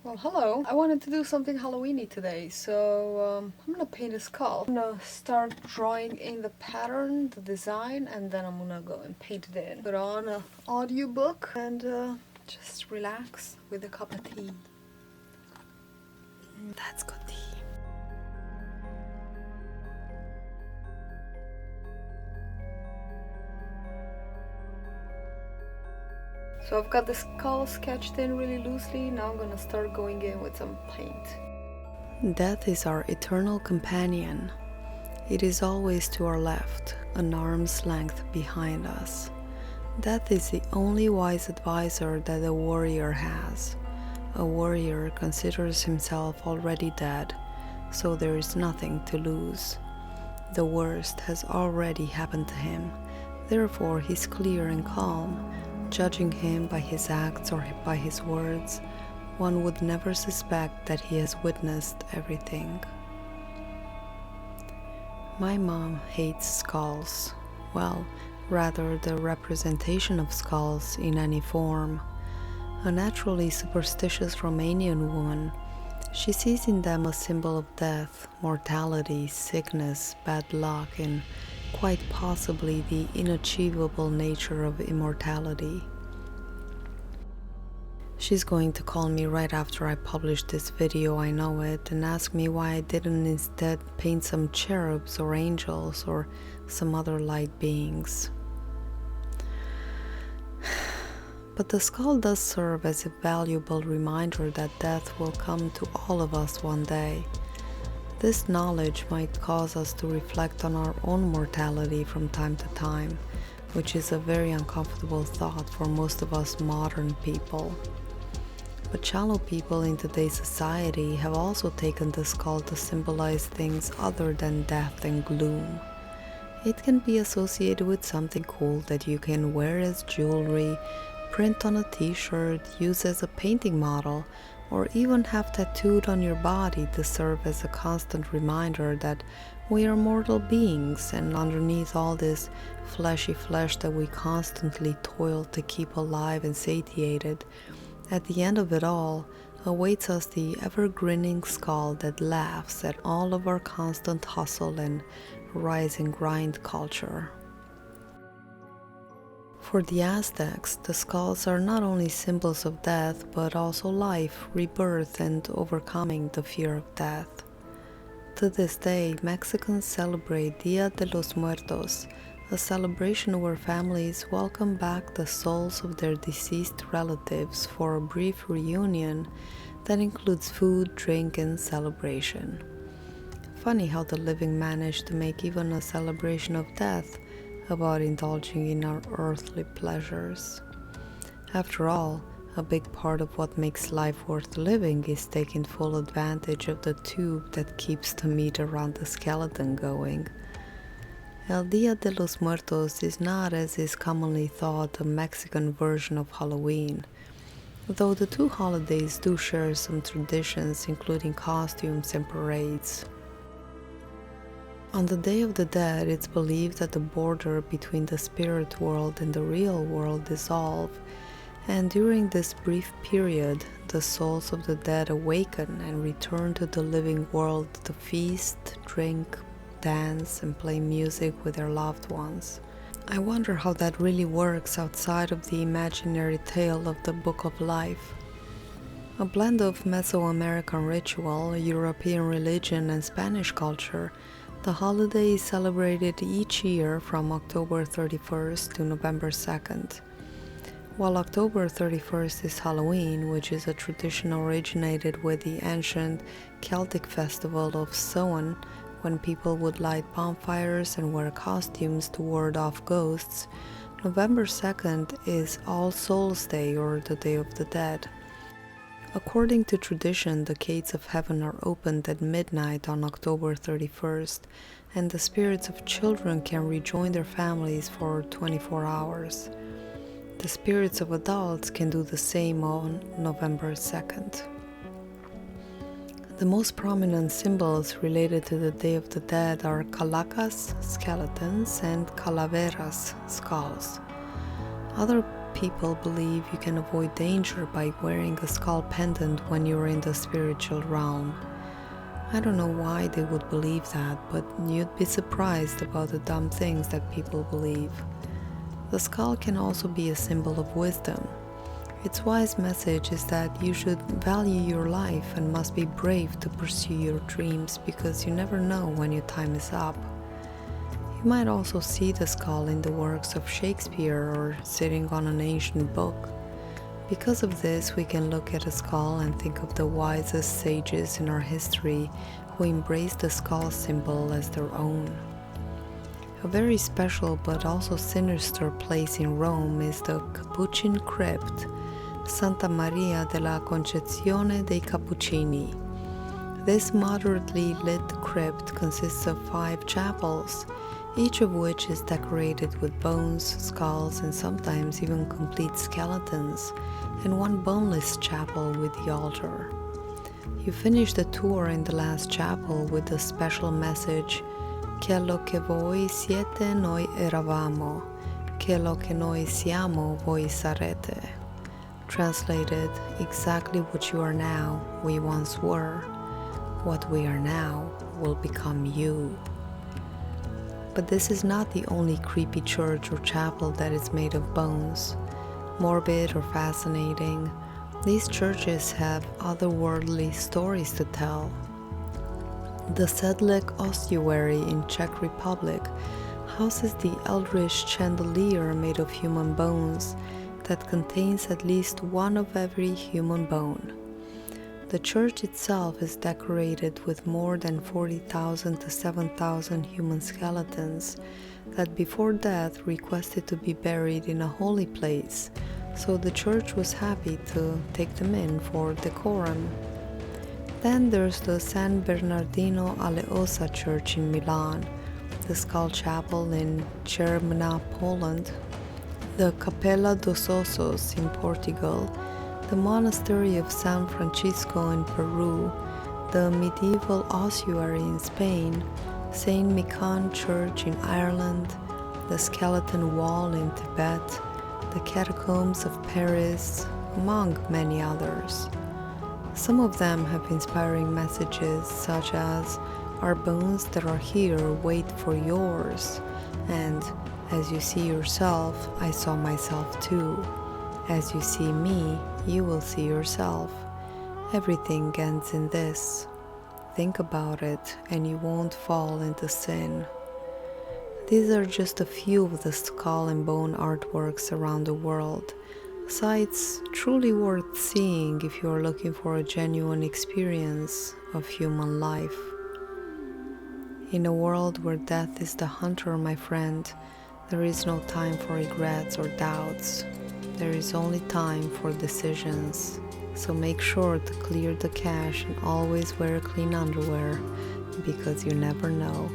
Well, hello. I wanted to do something Halloweeny today, so I'm gonna paint a skull. I'm gonna start drawing in the pattern, the design, and then I'm gonna go and paint it in. Put on an audiobook and just relax with a cup of tea. That's good tea. So I've got the skull sketched in really loosely. Now I'm gonna start going in with some paint. Death is our eternal companion. It is always to our left, an arm's length behind us. Death is the only wise advisor that a warrior has. A warrior considers himself already dead, so there is nothing to lose. The worst has already happened to him, therefore he's clear and calm. Judging him by his acts or by his words, one would never suspect that he has witnessed everything. My mom hates skulls. Well, rather the representation of skulls in any form. A naturally superstitious Romanian woman, she sees in them a symbol of death, mortality, sickness, bad luck, and quite possibly the inachievable nature of immortality. She's going to call me right after I publish this video, I know it, and ask me why I didn't instead paint some cherubs or angels or some other light beings. But the skull does serve as a valuable reminder that death will come to all of us one day. This knowledge might cause us to reflect on our own mortality from time to time, which is a very uncomfortable thought for most of us modern people. But shallow people in today's society have also taken the skull to symbolize things other than death and gloom. It can be associated with something cool that you can wear as jewelry, print on a t-shirt, use as a painting model, or even have tattooed on your body to serve as a constant reminder that we are mortal beings, and underneath all this fleshy flesh that we constantly toil to keep alive and satiated, at the end of it all awaits us the ever-grinning skull that laughs at all of our constant hustle and rise and grind culture. For the Aztecs, the skulls are not only symbols of death, but also life, rebirth, and overcoming the fear of death. To this day, Mexicans celebrate Dia de los Muertos, a celebration where families welcome back the souls of their deceased relatives for a brief reunion that includes food, drink, and celebration. Funny how the living manage to make even a celebration of death about indulging in our earthly pleasures. After all, a big part of what makes life worth living is taking full advantage of the tube that keeps the meat around the skeleton going. El Dia de los Muertos is not, as is commonly thought, a Mexican version of Halloween, though the two holidays do share some traditions, including costumes and parades. On the Day of the Dead, it's believed that the border between the spirit world and the real world dissolve, and during this brief period, the souls of the dead awaken and return to the living world to feast, drink, dance, and play music with their loved ones. I wonder how that really works outside of the imaginary tale of the Book of Life. A blend of Mesoamerican ritual, European religion, and Spanish culture, the holiday is celebrated each year from October 31st to November 2nd. While October 31st is Halloween, which is a tradition originated with the ancient Celtic festival of Samhain, when people would light bonfires and wear costumes to ward off ghosts, November 2nd is All Souls' Day, or the Day of the Dead. According to tradition, the gates of heaven are opened at midnight on October 31st, and the spirits of children can rejoin their families for 24 hours. The spirits of adults can do the same on November 2nd. The most prominent symbols related to the Day of the Dead are calacas, skeletons, and calaveras, skulls. Other people believe you can avoid danger by wearing a skull pendant when you're in the spiritual realm. I don't know why they would believe that, but you'd be surprised about the dumb things that people believe. The skull can also be a symbol of wisdom. Its wise message is that you should value your life and must be brave to pursue your dreams because you never know when your time is up. You might also see the skull in the works of Shakespeare or sitting on an ancient book. Because of this, we can look at a skull and think of the wisest sages in our history who embraced the skull symbol as their own. A very special but also sinister place in Rome is the Capuchin Crypt, Santa Maria della Concezione dei Cappuccini. This moderately lit crypt consists of 5 chapels, each of which is decorated with bones, skulls, and sometimes even complete skeletons, and one boneless chapel with the altar. You finish the tour in the last chapel with the special message, "Quello che voi siete noi eravamo, quello che noi siamo voi sarete." Translated, exactly what you are now, we once were. What we are now will become you. But this is not the only creepy church or chapel that is made of bones. Morbid or fascinating, these churches have otherworldly stories to tell. The Sedlec ossuary in Czech Republic houses the eldritch chandelier made of human bones that contains at least one of every human bone. The church itself is decorated with more than 40,000 to 7,000 human skeletons that before death requested to be buried in a holy place, so the church was happy to take them in for decorum. Then there's the San Bernardino alle Ossa church in Milan, the Skull Chapel in Chermna, Poland, the Capella dos Ossos in Portugal, the Monastery of San Francisco in Peru, the medieval ossuary in Spain, Saint Michael Church in Ireland, the Skeleton Wall in Tibet, the Catacombs of Paris, among many others. Some of them have inspiring messages such as, "Our bones that are here wait for yours," and "As you see yourself, I saw myself too. As you see me, you will see yourself. Everything ends in this. Think about it and you won't fall into sin." These are just a few of the skull and bone artworks around the world, sights truly worth seeing if you are looking for a genuine experience of human life. In a world where death is the hunter, my friend, there is no time for regrets or doubts. There is only time for decisions. So make sure to clear the cache and always wear clean underwear, because you never know.